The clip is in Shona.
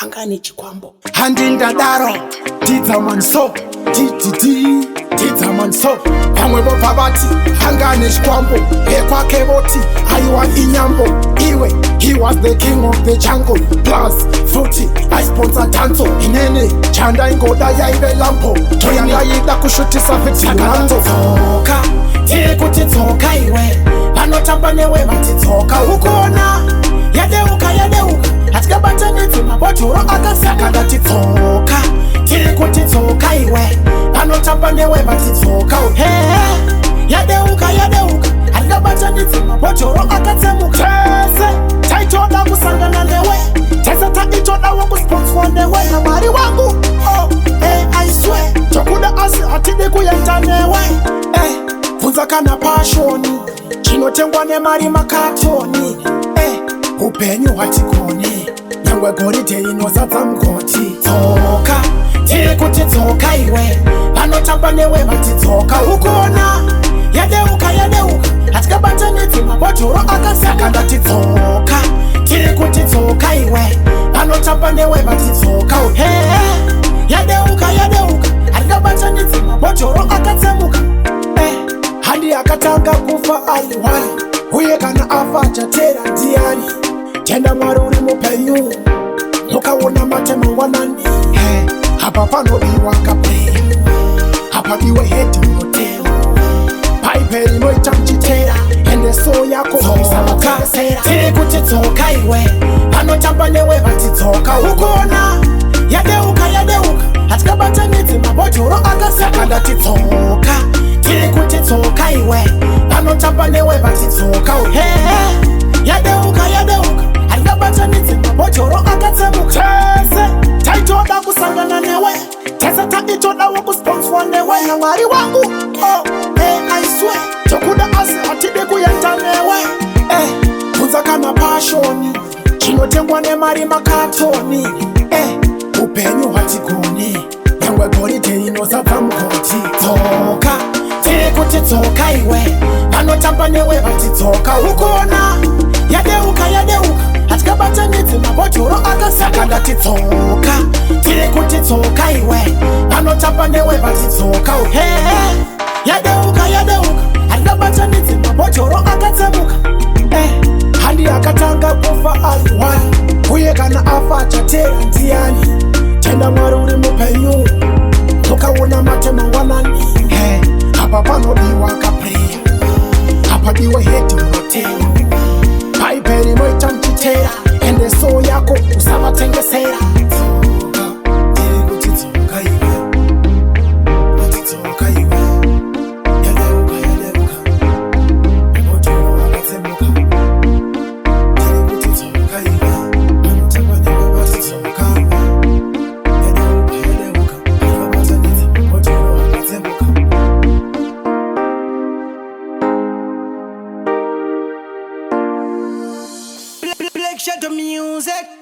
angane chikwambo handindadaro Didzaman so Didzaman so pamwe vobva vati angane chikwambo ekwake voti aiwa inyambo iwe he was the king of the jungle plus futi aisponsor danzo inene chanda ingoda yaive lampo toyangaida kushutisa vitilanzo Dzoka tiri kuti Dzoka iwe vanotamba newe vati Dzoka ukona yadeuka hatikabatanidzi mabhotoro akasaka ndati Dzoka tiri kuti Dzoka iwe vanotamba newe vati Dzoka yadeuka hatikabatanidzi mabhotoro akatsemuka tese taitoda kusangana newe tese taitodawo kusponswa newe namwari wangu I swear tokuda asi hatidi kuenda newe bvunza kana pashoni chinotengwa nemari makatoni upenyu hwatigoni nyangwe goridhe inozadza mugoti Dzoka tiri kuti Dzoka iwe vanotamba newe vati Dzoka ukona yadeuka hatikabatanidzi mabhotoro akasaka ndati Dzoka tiri kuti Dzoka iwe vanotamba newe vati Dzoka yadeuka hatikabatanidzi mabhotoro akatsemuka handi akatanga kufa aiwari uye kana afa chatera ndiani tenda mwari uri mupenyu mukaona matemangwanani apa panodiwa kapeya apa iwe heti unotema paipe rinoita muchitera ende so yako Dzoka tiri kuti Dzoka iwe vanotamba newe vati Dzoka ukona yadeuka hatikabatanidzi mabhotoro akasaka ndati Dzoka tiri kuti Dzoka iwe vanotamba newe vati Dzoka yadeuka hatikabatanidzi mabhotoro akatsemuka tese taitoda kusangana newe tese taitodawo kusponswa newe namwari wangu I swear tokuda asi hatidi kuenda newe bvunza kana pashoni chinotengwa nemari makatoni upenyu hwatigoni nyangwe goridhe inozadza mugoti Dzoka tiri kuti Dzoka iwe vanotamba newe vati Dzoka ukona yadeuka hatikabatanidzi mabhotoro akasaka ndati Dzoka tiri kuti Dzoka iwe vanotamba newe vati Dzoka yadeuka hatikabatanidzi mabhotoro akatsemuka handi akatanga kufa aiwari uye kana afa chatera ndiani tenda mwari uri mupenyu mukaona matemangwanani apa panodiwa kapeya apa iwe heti unotema paipe rinoita muchitera ende so yako usavatengesera Shut the music.